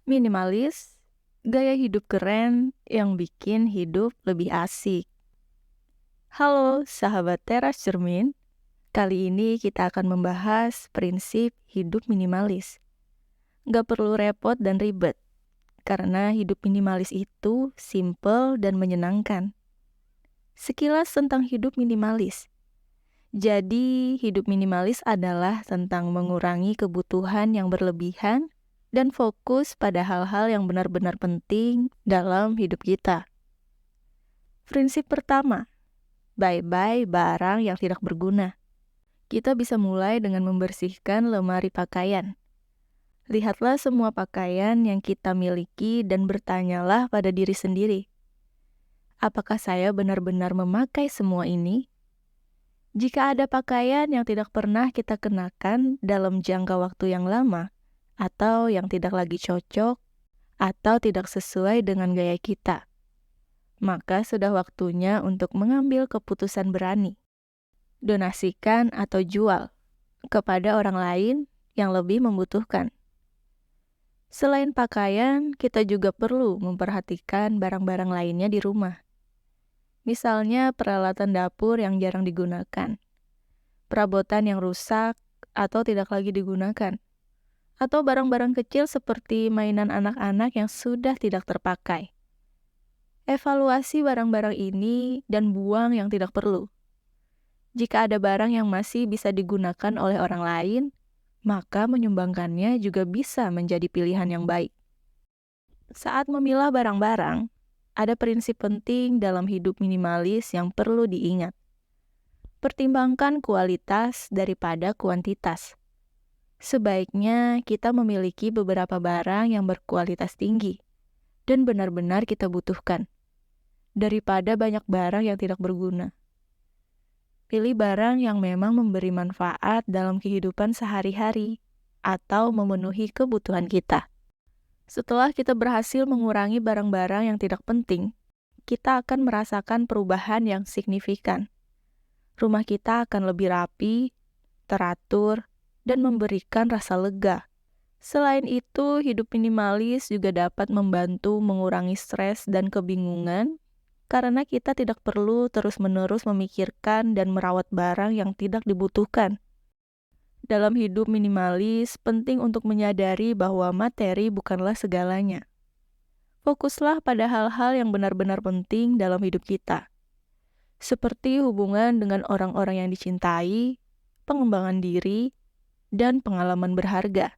Minimalis, gaya hidup keren yang bikin hidup lebih asik. Halo sahabat teras cermin, kali ini kita akan membahas prinsip hidup minimalis. Gak perlu repot dan ribet, karena hidup minimalis itu simple dan menyenangkan. Sekilas tentang hidup minimalis. Jadi, hidup minimalis adalah tentang mengurangi kebutuhan yang berlebihan dan fokus pada hal-hal yang benar-benar penting dalam hidup kita. Prinsip pertama, bye-bye barang yang tidak berguna. Kita bisa mulai dengan membersihkan lemari pakaian. Lihatlah semua pakaian yang kita miliki dan bertanyalah pada diri sendiri. Apakah saya benar-benar memakai semua ini? Jika ada pakaian yang tidak pernah kita kenakan dalam jangka waktu yang lama, atau yang tidak lagi cocok, atau tidak sesuai dengan gaya kita, maka sudah waktunya untuk mengambil keputusan berani. Donasikan atau jual kepada orang lain yang lebih membutuhkan. Selain pakaian, kita juga perlu memperhatikan barang-barang lainnya di rumah. Misalnya peralatan dapur yang jarang digunakan, perabotan yang rusak atau tidak lagi digunakan, atau barang-barang kecil seperti mainan anak-anak yang sudah tidak terpakai. Evaluasi barang-barang ini dan buang yang tidak perlu. Jika ada barang yang masih bisa digunakan oleh orang lain, maka menyumbangkannya juga bisa menjadi pilihan yang baik. Saat memilah barang-barang, ada prinsip penting dalam hidup minimalis yang perlu diingat. Pertimbangkan kualitas daripada kuantitas. Sebaiknya kita memiliki beberapa barang yang berkualitas tinggi dan benar-benar kita butuhkan, daripada banyak barang yang tidak berguna. Pilih barang yang memang memberi manfaat dalam kehidupan sehari-hari atau memenuhi kebutuhan kita. Setelah kita berhasil mengurangi barang-barang yang tidak penting, kita akan merasakan perubahan yang signifikan. Rumah kita akan lebih rapi, teratur, dan memberikan rasa lega. Selain itu, hidup minimalis juga dapat membantu mengurangi stres dan kebingungan, karena kita tidak perlu terus-menerus memikirkan dan merawat barang yang tidak dibutuhkan. Dalam hidup minimalis, penting untuk menyadari bahwa materi bukanlah segalanya. Fokuslah pada hal-hal yang benar-benar penting dalam hidup kita, seperti hubungan dengan orang-orang yang dicintai, pengembangan diri, dan pengalaman berharga.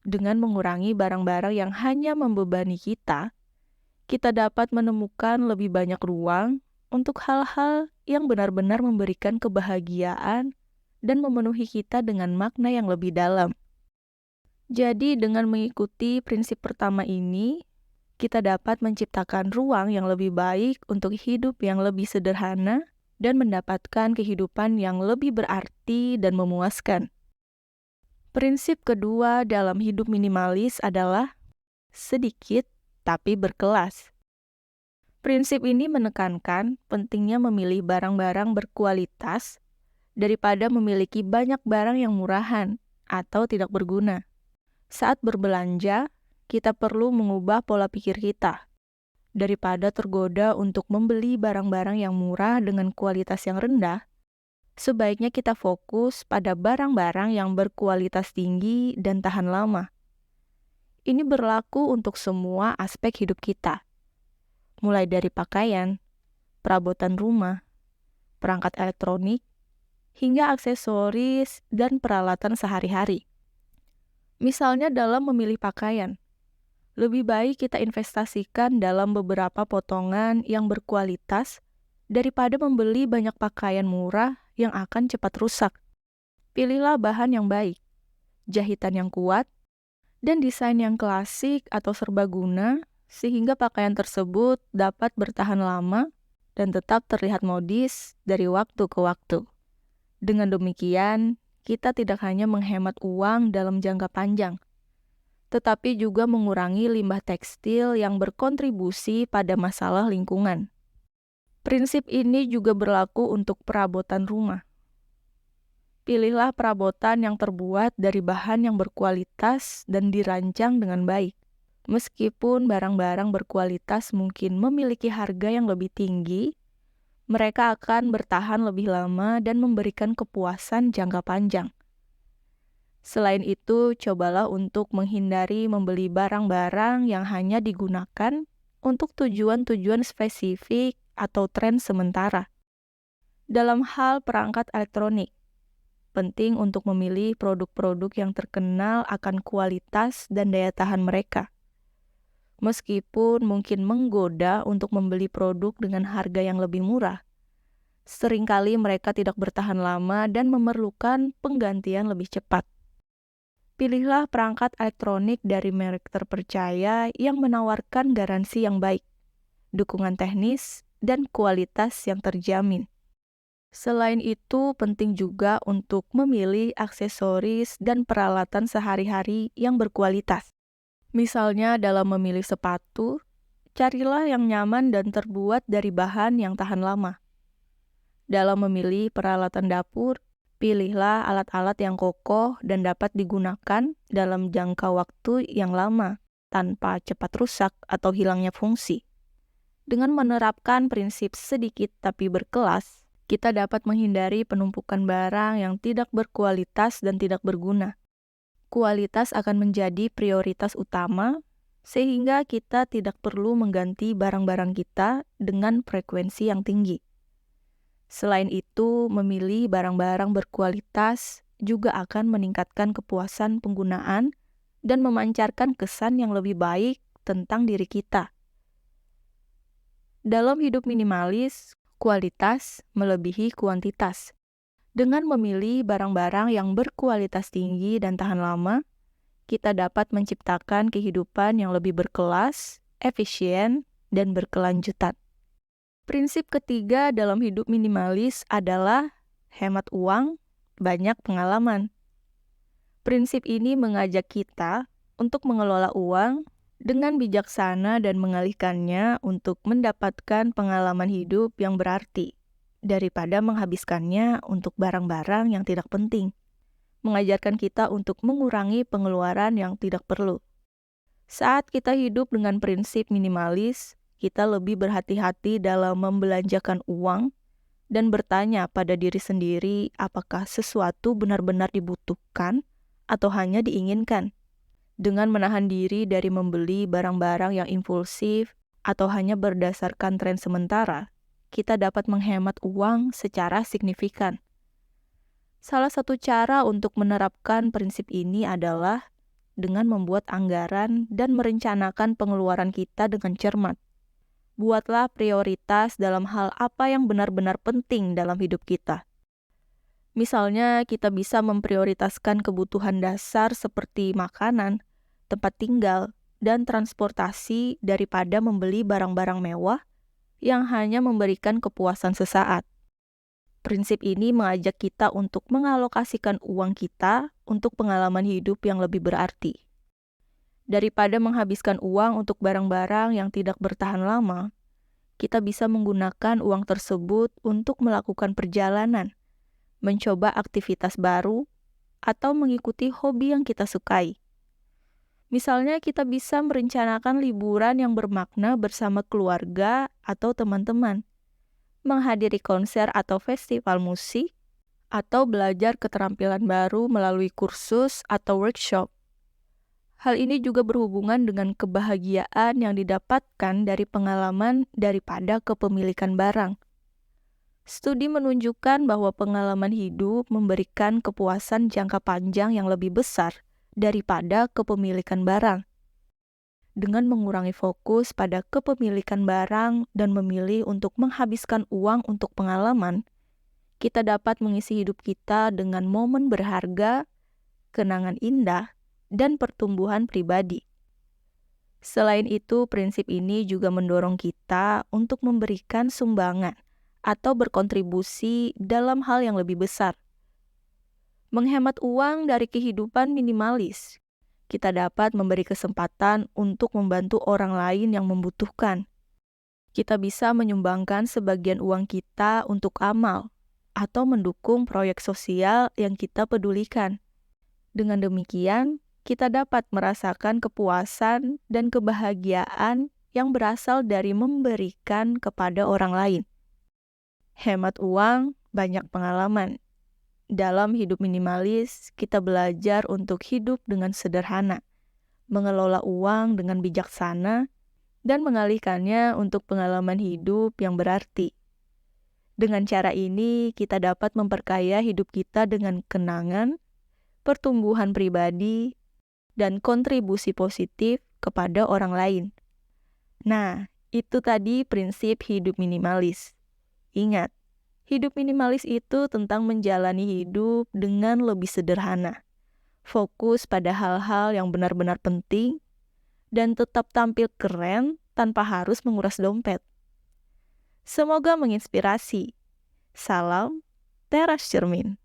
Dengan mengurangi barang-barang yang hanya membebani kita dapat menemukan lebih banyak ruang untuk hal-hal yang benar-benar memberikan kebahagiaan dan memenuhi kita dengan makna yang lebih dalam. Jadi, dengan mengikuti prinsip pertama ini, kita dapat menciptakan ruang yang lebih baik untuk hidup yang lebih sederhana dan mendapatkan kehidupan yang lebih berarti dan memuaskan. Prinsip kedua dalam hidup minimalis adalah sedikit tapi berkelas. Prinsip ini menekankan pentingnya memilih barang-barang berkualitas daripada memiliki banyak barang yang murahan atau tidak berguna. Saat berbelanja, kita perlu mengubah pola pikir kita. Daripada tergoda untuk membeli barang-barang yang murah dengan kualitas yang rendah, sebaiknya kita fokus pada barang-barang yang berkualitas tinggi dan tahan lama. Ini berlaku untuk semua aspek hidup kita, mulai dari pakaian, perabotan rumah, perangkat elektronik, hingga aksesoris dan peralatan sehari-hari. Misalnya dalam memilih pakaian, lebih baik kita investasikan dalam beberapa potongan yang berkualitas daripada membeli banyak pakaian murah yang akan cepat rusak. Pilihlah bahan yang baik, jahitan yang kuat, dan desain yang klasik atau serbaguna sehingga pakaian tersebut dapat bertahan lama dan tetap terlihat modis dari waktu ke waktu. Dengan demikian, kita tidak hanya menghemat uang dalam jangka panjang, tetapi juga mengurangi limbah tekstil yang berkontribusi pada masalah lingkungan. Prinsip ini juga berlaku untuk perabotan rumah. Pilihlah perabotan yang terbuat dari bahan yang berkualitas dan dirancang dengan baik. Meskipun barang-barang berkualitas mungkin memiliki harga yang lebih tinggi, mereka akan bertahan lebih lama dan memberikan kepuasan jangka panjang. Selain itu, cobalah untuk menghindari membeli barang-barang yang hanya digunakan untuk tujuan-tujuan spesifik atau tren sementara. Dalam hal perangkat elektronik, penting untuk memilih produk-produk yang terkenal akan kualitas dan daya tahan mereka. Meskipun mungkin menggoda untuk membeli produk dengan harga yang lebih murah, seringkali mereka tidak bertahan lama dan memerlukan penggantian lebih cepat. Pilihlah perangkat elektronik dari merek terpercaya yang menawarkan garansi yang baik, dukungan teknis, dan kualitas yang terjamin. Selain itu, penting juga untuk memilih aksesoris dan peralatan sehari-hari yang berkualitas. Misalnya dalam memilih sepatu, carilah yang nyaman dan terbuat dari bahan yang tahan lama. Dalam memilih peralatan dapur, pilihlah alat-alat yang kokoh dan dapat digunakan dalam jangka waktu yang lama tanpa cepat rusak atau hilangnya fungsi. Dengan menerapkan prinsip sedikit tapi berkelas, kita dapat menghindari penumpukan barang yang tidak berkualitas dan tidak berguna. Kualitas akan menjadi prioritas utama, sehingga kita tidak perlu mengganti barang-barang kita dengan frekuensi yang tinggi. Selain itu, memilih barang-barang berkualitas juga akan meningkatkan kepuasan penggunaan dan memancarkan kesan yang lebih baik tentang diri kita. Dalam hidup minimalis, kualitas melebihi kuantitas. Dengan memilih barang-barang yang berkualitas tinggi dan tahan lama, kita dapat menciptakan kehidupan yang lebih berkelas, efisien, dan berkelanjutan. Prinsip ketiga dalam hidup minimalis adalah hemat uang, banyak pengalaman. Prinsip ini mengajak kita untuk mengelola uang dengan bijaksana dan mengalihkannya untuk mendapatkan pengalaman hidup yang berarti, daripada menghabiskannya untuk barang-barang yang tidak penting. Mengajarkan kita untuk mengurangi pengeluaran yang tidak perlu. Saat kita hidup dengan prinsip minimalis, kita lebih berhati-hati dalam membelanjakan uang dan bertanya pada diri sendiri apakah sesuatu benar-benar dibutuhkan atau hanya diinginkan. Dengan menahan diri dari membeli barang-barang yang impulsif atau hanya berdasarkan tren sementara, kita dapat menghemat uang secara signifikan. Salah satu cara untuk menerapkan prinsip ini adalah dengan membuat anggaran dan merencanakan pengeluaran kita dengan cermat. Buatlah prioritas dalam hal apa yang benar-benar penting dalam hidup kita. Misalnya, kita bisa memprioritaskan kebutuhan dasar seperti makanan, tempat tinggal, dan transportasi daripada membeli barang-barang mewah yang hanya memberikan kepuasan sesaat. Prinsip ini mengajak kita untuk mengalokasikan uang kita untuk pengalaman hidup yang lebih berarti. Daripada menghabiskan uang untuk barang-barang yang tidak bertahan lama, kita bisa menggunakan uang tersebut untuk melakukan perjalanan, mencoba aktivitas baru, atau mengikuti hobi yang kita sukai. Misalnya, kita bisa merencanakan liburan yang bermakna bersama keluarga atau teman-teman, menghadiri konser atau festival musik, atau belajar keterampilan baru melalui kursus atau workshop. Hal ini juga berhubungan dengan kebahagiaan yang didapatkan dari pengalaman daripada kepemilikan barang. Studi menunjukkan bahwa pengalaman hidup memberikan kepuasan jangka panjang yang lebih besar daripada kepemilikan barang. Dengan mengurangi fokus pada kepemilikan barang dan memilih untuk menghabiskan uang untuk pengalaman, kita dapat mengisi hidup kita dengan momen berharga, kenangan indah, dan pertumbuhan pribadi. Selain itu, prinsip ini juga mendorong kita untuk memberikan sumbangan atau berkontribusi dalam hal yang lebih besar. Menghemat uang dari kehidupan minimalis, kita dapat memberi kesempatan untuk membantu orang lain yang membutuhkan. Kita bisa menyumbangkan sebagian uang kita untuk amal atau mendukung proyek sosial yang kita pedulikan. Dengan demikian, kita dapat merasakan kepuasan dan kebahagiaan yang berasal dari memberikan kepada orang lain. Hemat uang, banyak pengalaman. Dalam hidup minimalis, kita belajar untuk hidup dengan sederhana, mengelola uang dengan bijaksana, dan mengalihkannya untuk pengalaman hidup yang berarti. Dengan cara ini, kita dapat memperkaya hidup kita dengan kenangan, pertumbuhan pribadi, dan kontribusi positif kepada orang lain. Nah, itu tadi prinsip hidup minimalis. Ingat, hidup minimalis itu tentang menjalani hidup dengan lebih sederhana, fokus pada hal-hal yang benar-benar penting, dan tetap tampil keren tanpa harus menguras dompet. Semoga menginspirasi. Salam Teras Cermin.